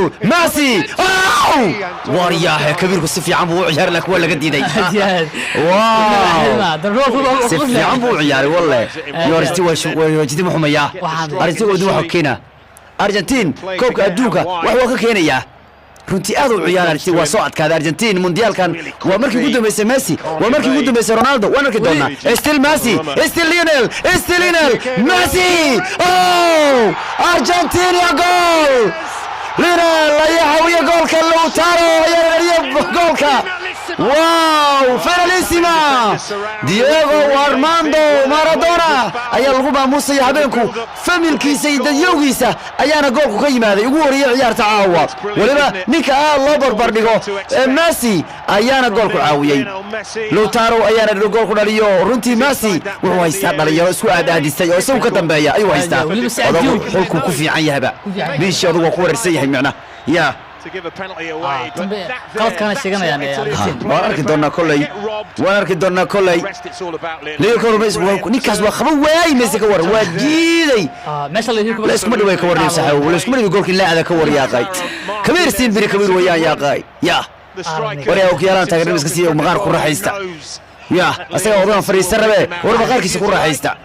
جول ماسي وارياه كبير كسفي عم بو عيار لك ولا قد يدي واو سفي عم بو عيار والله يورستي وجدي محمية أرجتي ودو حكينا أرجنتين كوك أدوكا وهو ككينيا runtii aad u ciyaarayay waa soo adkaada Argentina mondialkan waa markii ugu dambeysay Messi waa markii ugu dambeysay Ronaldo waa markii doona still Messi still Lionel Messi Argentina goal Lionel la yahawiya goolka Lautaro ya goolka واو فيناليسيما دييغو وارماندو مارادونا ayaa lagu maamusay habeenku familkiisa iyo dadyogiisa ayaana goolku ka yimaaday ugu horiyay ciyaarta caawa waliba ninka loo barbar dhigo Messi ayaana goolku caawiyay Lautaro ayaana goolku dhaliyo runtii Messi wuxuu haystaa dhalinyaro isku aadaadisay oo isagu ka dambeeya ayuu haystaa qolku ku fiican yahay biishii adigu ku wareersan yahay macna yaa to give a penalty away. قلت كان شيغنا يعني وارك دونا كلي وارك دونا كلي ليه كانوا بس نيكاس وخبو واي ميسي كور واجيدي ماشي اللي هيك لا اسكو مدوي كور يمسح ولا اسكو مدوي يقول لا هذا كور يا قاي كبير سين بري كبير ويا يا قاي يا وريا وكيالان تاغري بس كسي مقار كو راحيستا يا اسا ودان فريسر ربه ور مقاركيس كو راحيستا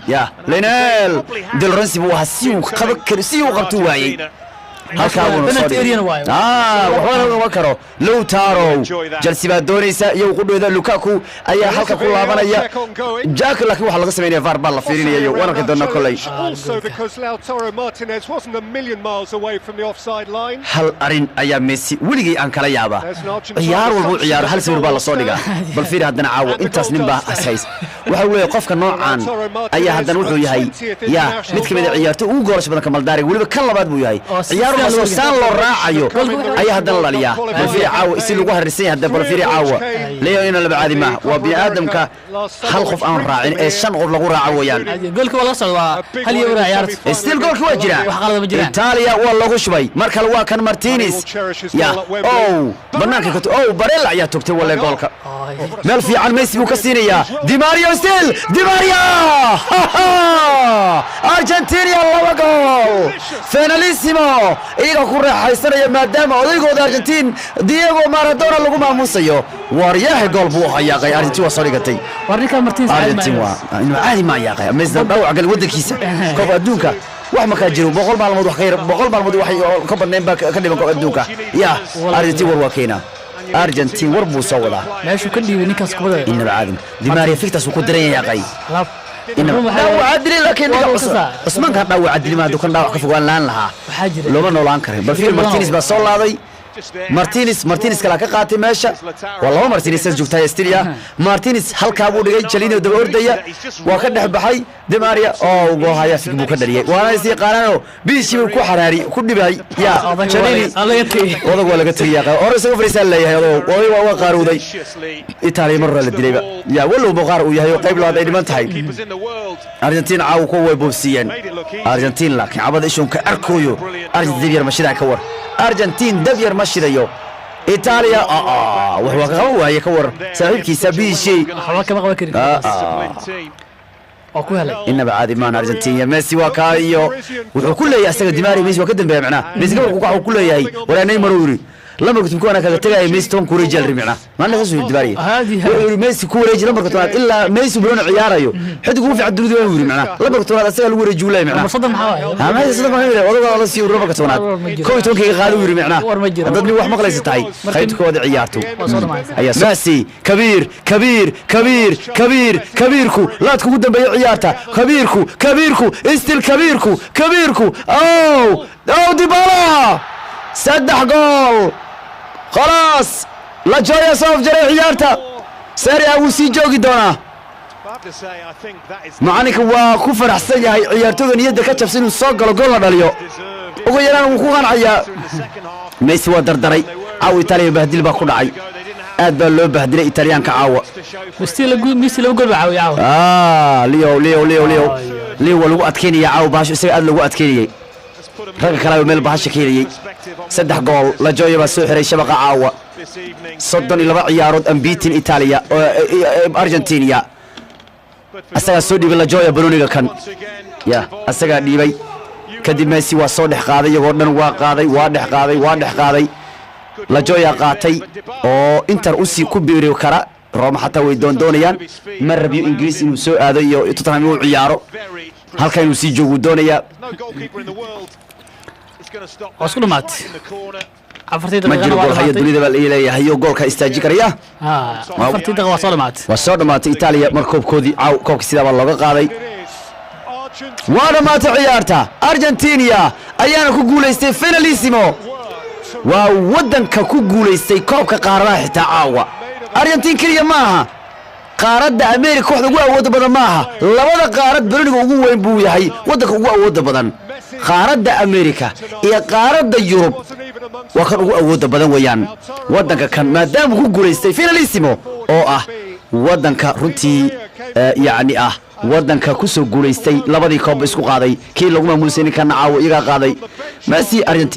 يا لينيل ديل رنسي بو هسيو كرسيو قبتو وايي waxba karo Lautaro Chelsea baa doonaysa iyo qudhooda Lukaku ayaa halka ku laabanaya Jack laakiin waxa laga sameeyay VAR baa la fiirinayo wararka doona kulay hal arin ayaa Messi weligii aan kala yaaba ciyaar walba ciyaar hal sawir baa la soo dhigaa bal fiir haddana caawo intaas nin baa asays waxa weeye qofka noocan ayaa haddana wuxuu yahay ya mid kamid ah ciyaarto ugu goolasho badan Kamal Daariq waliba kan labaad buu yahay ciyaar سان لو راعيو اي هدن لاليا بالفيري عاو اسي لوغو هرسين هدا بالفيري عاو ليو ان لبعادي ما وبي ادمك هل خوف ان راعين اي شن قف لوغو راعو ويان جولك ولا سوى هل يورا عيارت ستيل جولك waa jira wax qalad ma jiraan Italia waa lagu shubay marka waa kan Martinez ya banaanka ka Barella ayaa togtay wala goolka meel fiican Messi buu ka siinaya Di Maria still Di Maria Argentina laba gool finalissimo iyaga ku raaxaysanaya maadaama odaygooda Argentina Diego Maradona lagu maamusayo waryaha gool buu hayaaqay Argentina waa soo dhigatay warninka Martinez Argentina inuu caadi ma yaaqay Messi dhawac gal wadankiisa koob adduunka wax ma ka jiro 100 maalmood wax khayr 100 maalmood wax ka badneen ba ka dhiman koob adduunka ya Argentina war waa keena Argentina war buu soo wadaa meeshu ka dhiibay ninkaas kubada inna caadi Di Maria fiktas ku daran yaaqay داو عدلي لكن عثمان كان داو عدلي ما دوكان داو كفوان لان لها لوما نولان كريم بالفير مارتينيز با سو لاداي مارتينيز kala ka qaatay meesha walaa Martinez joogtay Estiria Martinez halka buu dhigay Chelino daba ordaya waa ka dhaxbaxay Di Maria oo ugu haya fig buu ka dhaliyay waana isii qaarano biishi ku xaraari ku dhibay ya Chelini wadagu laga tagay oo isaga fariisan leeyahay oo waa qaaruuday Italy marra la dilayba ya walow boqar uu yahay qayb laad ay dhiman tahay Argentina caaw ku way boobsiyeen Argentina laakiin abada ishun ka arkoyo Argentina yar mashida ka war Argentina dabyar mashidayo Italia wuxuu ka waayay ka war saaxiibkiisa biishi waxba kama qaban karin oo ku helay inaba caadi maan Argentina Messi waa ka iyo wuxuu ku leeyahay asaga Di Maria Messi waa ka dambeeyay macna Messi wuxuu ku leeyahay wala Neymar uu لما كنت مكون أنا كتجاي ميسي تون كوريجي الرمينا ما أنا خسوا الدباري ميسي كوريجي لما كنت إلا ميسي بلون عياره يو حد يقول في عدلو دوا ورمينا لما كنت أنا أسأل وريجي ولا معنا صدم حواي ما هي صدم حواي والله والله سيور لما كنت أنا كوي تون كي غالو ورمينا ضدني واحد مقلة ستاي خيط كود عيارته أي ميسي كبير كبير كبير كبير كبيركو لا تكون قدام بيع عيارته كبيركو كبيركو استل كبيركو كبيركو أو ديبالا سدح جول خلاص لا جاي صوف جري عيارته سريع وسي جوجي دونا معانك وكو فرحسن yahay ciyaartooyda niyada ka jabsan inuu soo galo gool la dhaliyo ugu yaraan uu ku qancaya Messi waa dardaray caaw Italia bahdil baa ku dhacay aad baa loo bahdilay Italiyaanka caawa Messi lagu gool caaw Leo lagu adkeynaya caaw baash isaga aad lagu adkeynayay rag kale meel bahasha keenayay saddex gool la jooyo baa soo xiray shabaqa caawa 32 ciyaarood ambiitin Italia Argentina asaga soo dhibay la jooyo Bruniga kan ya asaga dhibay kadib Messi waa soo dhex qaaday iyagoo dhan waa dhex qaaday la jooya qaatay oo Inter u sii ku biiri kara Roma xataa way doonayaan ma rabiyo Ingiriis inuu soo aado iyo Tottenham uu ciyaaro halka inuu sii joogo doonaya اسكو مات عفرتي ما جرى جول هي دوليدا بالإلهية هي جولك استاجي كريا عفرتي دقة وصل مات إيطاليا مركوب كودي عو كوك سيدا والله قاضي وانا ما تعيارتا أرجنتينيا أيانا كوغوليستي فيناليسيمو وودن كوغوليستي كوك قارة تعاوى أرجنتين كريا معها قارد أمريكا وحده قوة أود بدن معها لوذا قارد بروني قوة وين بويا هي ودك قوة أود بدن قارد أمريكا إيه قارد يوروب وكان قوة أود بدن ويان ودنك كان ما دام هو جوليستي فيناليسيمو أو ودنك رنتي يعني ودنك كوسو جوليستي لبدي كوب اسكو قاضي كي لو ما مولسيني كان عاو إيجا قاضي ميسي أرجنتين